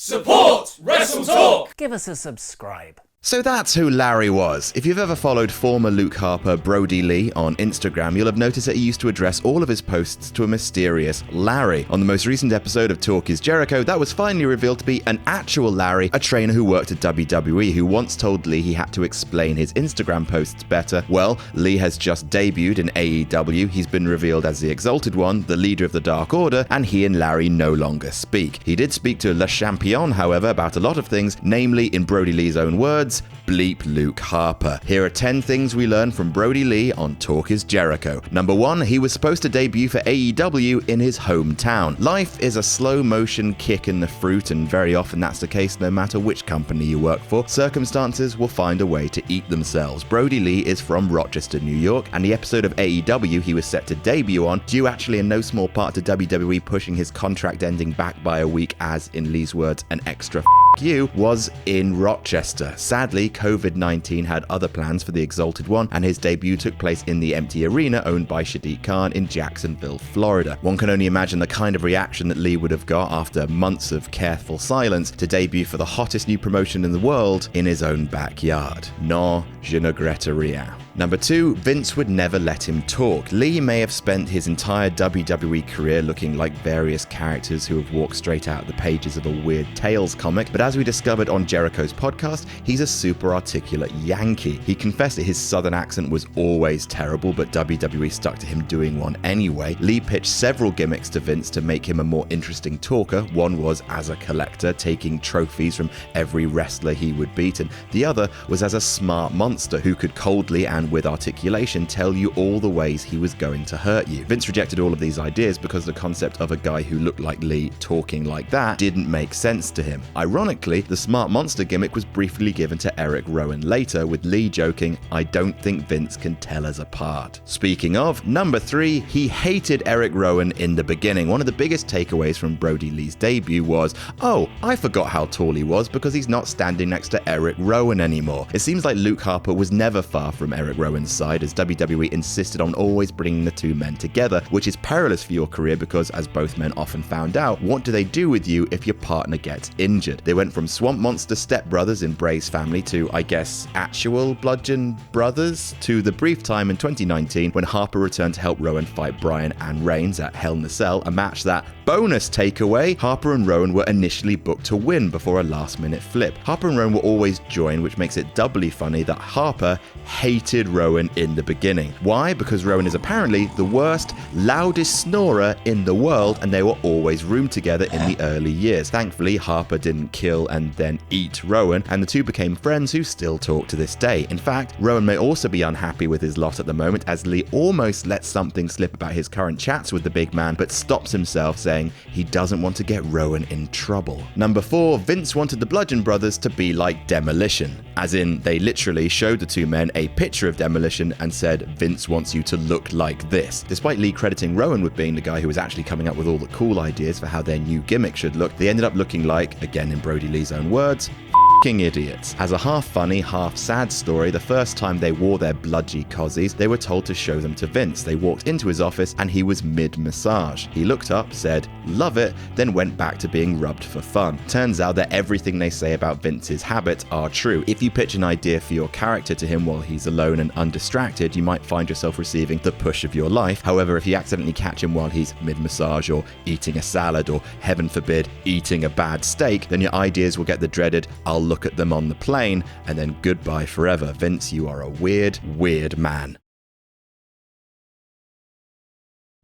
Support WrestleTalk! Give us a subscribe. So that's who Larry was. If you've ever followed former Luke Harper Brodie Lee on Instagram, you'll have noticed that he used to address all of his posts to a mysterious Larry. On the most recent episode of Talk is Jericho, that was finally revealed to be an actual Larry, a trainer who worked at WWE, who once told Lee he had to explain his Instagram posts better. Well, Lee has just debuted in AEW, he's been revealed as the Exalted One, the leader of the Dark Order, and he and Larry no longer speak. He did speak to Le Champion, however, about a lot of things, namely, in Brodie Lee's own words, bleep Luke Harper. Here are 10 things we learned from Brodie Lee on Talk is Jericho. Number 1, he was supposed to debut for AEW in his hometown. Life is a slow motion kick in the fruit, and very often that's the case no matter which company you work for. Circumstances will find a way to eat themselves. Brodie Lee is from Rochester, New York, and the episode of AEW he was set to debut on, due actually in no small part to WWE pushing his contract ending back by a week as, in Lee's words, an extra f*** you, was in Rochester. Sadly, COVID-19 had other plans for the Exalted One, and his debut took place in the empty arena owned by Shadiq Khan in Jacksonville, Florida. One can only imagine the kind of reaction that Lee would have got after months of careful silence to debut for the hottest new promotion in the world in his own backyard. Non, je ne regrette rien. Number 2, Vince would never let him talk. Lee may have spent his entire WWE career looking like various characters who have walked straight out of the pages of a Weird Tales comic, but as we discovered on Jericho's podcast, he's a super articulate Yankee. He confessed that his southern accent was always terrible, but WWE stuck to him doing one anyway. Lee pitched several gimmicks to Vince to make him a more interesting talker. One was as a collector, taking trophies from every wrestler he would beat, and the other was as a smart monster who could coldly and with articulation tell you all the ways he was going to hurt you. Vince rejected all of these ideas because the concept of a guy who looked like Lee talking like that didn't make sense to him. Ironically, the smart monster gimmick was briefly given to Erick Rowan later, with Lee joking, "I don't think Vince can tell us apart." Speaking of, number 3, he hated Erick Rowan in the beginning. One of the biggest takeaways from Brodie Lee's debut was, oh, I forgot how tall he was because he's not standing next to Erick Rowan anymore. It seems like Luke Harper was never far from Erick Rowan's side, as WWE insisted on always bringing the two men together, which is perilous for your career because, as both men often found out, what do they do with you if your partner gets injured? They went from Swamp Monster stepbrothers in Bray's family to, I guess, actual bludgeon brothers, to the brief time in 2019 when Harper returned to help Rowan fight Bryan and Reigns at Hell in a Cell, a match that, bonus takeaway, Harper and Rowan were initially booked to win before a last-minute flip. Harper and Rowan were always joined, which makes it doubly funny that Harper hated Rowan in the beginning. Why? Because Rowan is apparently the worst, loudest snorer in the world, and they were always roomed together in the early years. Thankfully, Harper didn't kill and then eat Rowan, and the two became friends who still talk to this day. In fact, Rowan may also be unhappy with his lot at the moment, as Lee almost lets something slip about his current chats with the big man, but stops himself, saying he doesn't want to get Rowan in trouble. Number 4, Vince wanted the Bludgeon Brothers to be like Demolition, as in they literally showed the two men a picture of Demolition and said, Vince wants you to look like this. Despite Lee crediting Rowan with being the guy who was actually coming up with all the cool ideas for how their new gimmick should look, they ended up looking like, again in Brodie Lee's own words, idiots. As a half funny, half sad story, the first time they wore their bludgy cozies, they were told to show them to Vince. They walked into his office and he was mid-massage. He looked up, said, "Love it," then went back to being rubbed for fun. Turns out that everything they say about Vince's habits are true. If you pitch an idea for your character to him while he's alone and undistracted, you might find yourself receiving the push of your life. However, if you accidentally catch him while he's mid-massage or eating a salad or, heaven forbid, eating a bad steak, then your ideas will get the dreaded, "I'll look at them on the plane," and then goodbye forever. Vince, you are a weird, weird man.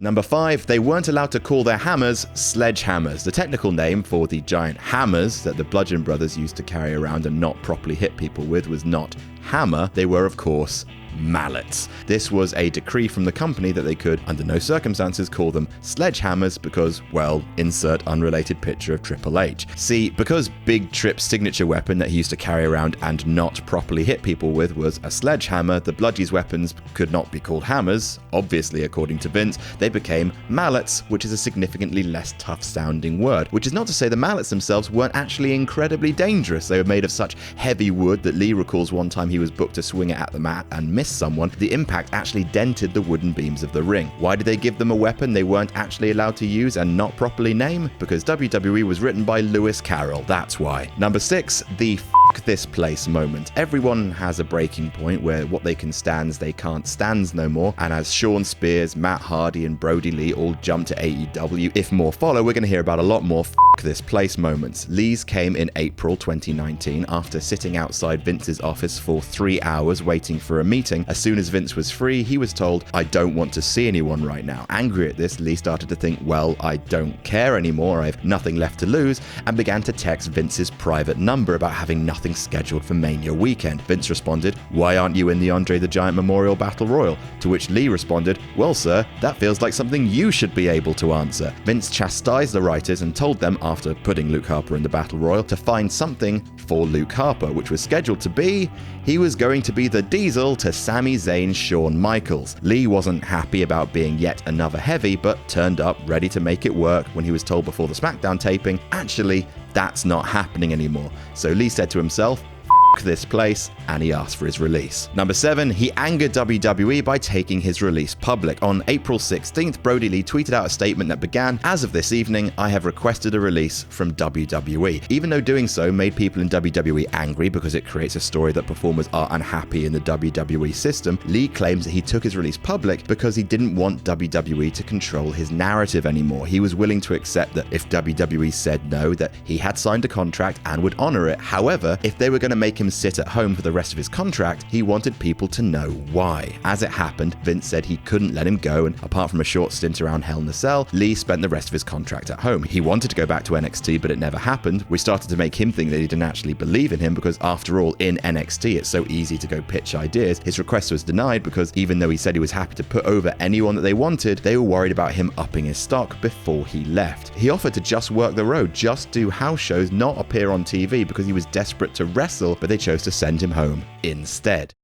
Number 5, they weren't allowed to call their hammers sledgehammers. The technical name for the giant hammers that the Bludgeon Brothers used to carry around and not properly hit people with was not hammer. They were, of course, mallets. This was a decree from the company that they could, under no circumstances, call them sledgehammers because, well, insert unrelated picture of Triple H. See, because Big Trip's signature weapon that he used to carry around and not properly hit people with was a sledgehammer, the Bludgy's weapons could not be called hammers. Obviously, according to Vince, they became mallets, which is a significantly less tough-sounding word, which is not to say the mallets themselves weren't actually incredibly dangerous. They were made of such heavy wood that Lee recalls one time he he was booked to swing it at the mat and miss someone, the impact actually dented the wooden beams of the ring. Why did they give them a weapon they weren't actually allowed to use and not properly name? Because WWE was written by Lewis Carroll, that's why. Number 6, the "F*** this place" moment. Everyone has a breaking point where what they can stands they can't stands no more, and as Shawn Spears, Matt Hardy and Brody Lee all jump to AEW, if more follow, we're going to hear about a lot more "F*** this place" moments. Lee's came in April 2019 after sitting outside Vince's office for 3 hours waiting for a meeting. As soon as Vince was free, he was told, "I don't want to see anyone right now." Angry at this, Lee started to think, well, I don't care anymore, I have nothing left to lose, and began to text Vince's private number about having nothing scheduled for Mania weekend. Vince responded, "Why aren't you in the Andre the Giant Memorial Battle Royal?" To which Lee responded, "Well, sir, that feels like something you should be able to answer." Vince chastised the writers and told them, after putting Luke Harper in the Battle Royal, to find something for Luke Harper, which was scheduled to be, he was going to be the Diesel to Sami Zayn's Shawn Michaels. Lee wasn't happy about being yet another heavy, but turned up ready to make it work when he was told before the SmackDown taping, actually, that's not happening anymore. So Lee said to himself, this place, and he asked for his release. Number 7, he angered WWE by taking his release public. On April 16th, Brody Lee tweeted out a statement that began, "As of this evening, I have requested a release from WWE." Even though doing so made people in WWE angry because it creates a story that performers are unhappy in the WWE system, Lee claims that he took his release public because he didn't want WWE to control his narrative anymore. He was willing to accept that if WWE said no, that he had signed a contract and would honor it. However, if they were going to make him sit at home for the rest of his contract, he wanted people to know why. As it happened, Vince said he couldn't let him go, and apart from a short stint around Hell in a Cell, Lee spent the rest of his contract at home. He wanted to go back to NXT, but it never happened. We started to make him think that he didn't actually believe in him because, after all, in NXT, it's so easy to go pitch ideas. His request was denied because even though he said he was happy to put over anyone that they wanted, they were worried about him upping his stock before he left. He offered to just work the road, just do house shows, not appear on TV because he was desperate to wrestle, but they chose to send him home instead.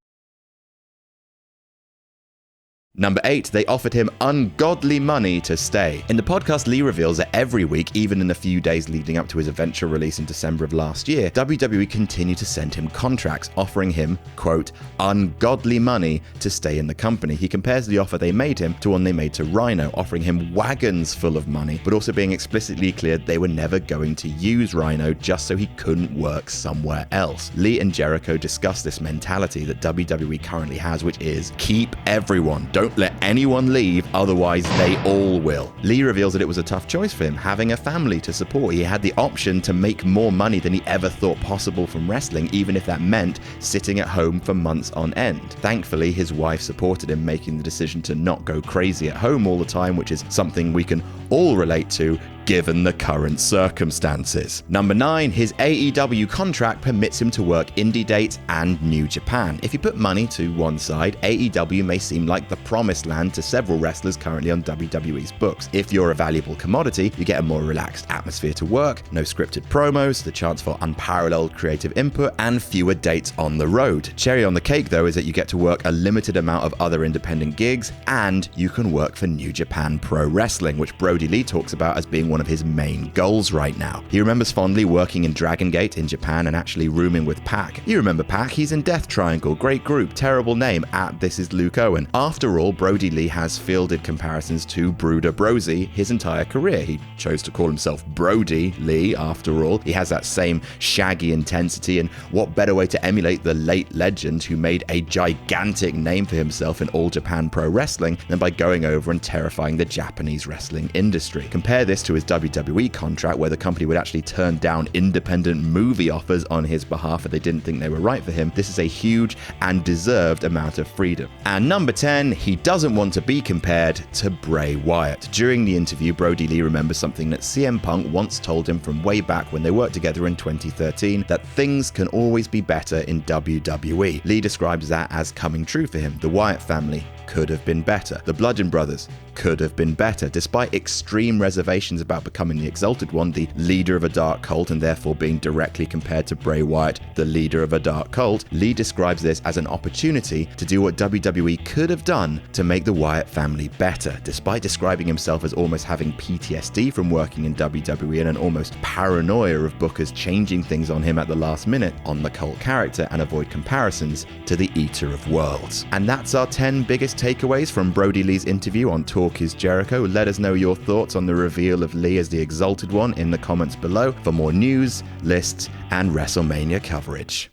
Number 8, they offered him ungodly money to stay. In the podcast, Lee reveals that every week, even in the few days leading up to his eventual release in December of last year, WWE continued to send him contracts, offering him, quote, ungodly money to stay in the company. He compares the offer they made him to one they made to Rhino, offering him wagons full of money, but also being explicitly clear they were never going to use Rhino just so he couldn't work somewhere else. Lee and Jericho discussed this mentality that WWE currently has, which is keep everyone. Don't let anyone leave, otherwise they all will. Lee reveals that it was a tough choice for him, having a family to support. He had the option to make more money than he ever thought possible from wrestling, even if that meant sitting at home for months on end. Thankfully, his wife supported him making the decision to not go crazy at home all the time, which is something we can all relate to given the current circumstances. Number 9, his AEW contract permits him to work indie dates and New Japan. If you put money to one side, AEW may seem like the promised land to several wrestlers currently on WWE's books. If you're a valuable commodity, you get a more relaxed atmosphere to work, no scripted promos, the chance for unparalleled creative input, and fewer dates on the road. Cherry on the cake, though, is that you get to work a limited amount of other independent gigs, and you can work for New Japan Pro Wrestling, which Brody Lee talks about as being one of his main goals right now. He remembers fondly working in Dragon Gate in Japan and actually rooming with Pac. You remember Pac, he's in Death Triangle, great group, terrible name, at This Is Luke Owen. After all, Brody Lee has fielded comparisons to Bruder Brody his entire career. He chose to call himself Brodie Lee after all. He has that same shaggy intensity, and what better way to emulate the late legend who made a gigantic name for himself in All Japan Pro Wrestling than by going over and terrifying the Japanese wrestling industry. Compare this to his WWE contract, where the company would actually turn down independent movie offers on his behalf if they didn't think they were right for him. This is a huge and deserved amount of freedom. And number 10, he doesn't want to be compared to Bray Wyatt. During the interview, Brody Lee remembers something that CM Punk once told him from way back when they worked together in 2013, that things can always be better in WWE. Lee describes that as coming true for him. The Wyatt family could have been better. The Bludgeon Brothers could have been better. Despite extreme reservations about becoming the Exalted One, the leader of a dark cult, and therefore being directly compared to Bray Wyatt, the leader of a dark cult, Lee describes this as an opportunity to do what WWE could have done to make the Wyatt family better. Despite describing himself as almost having PTSD from working in WWE and an almost paranoia of bookers changing things on him at the last minute on the cult character, and avoid comparisons to the Eater of Worlds. And that's our 10 biggest takeaways from Brodie Lee's interview on Talk is Jericho. Let us know your thoughts on the reveal of Lee as the Exalted One in the comments below for more news, lists, and WrestleMania coverage.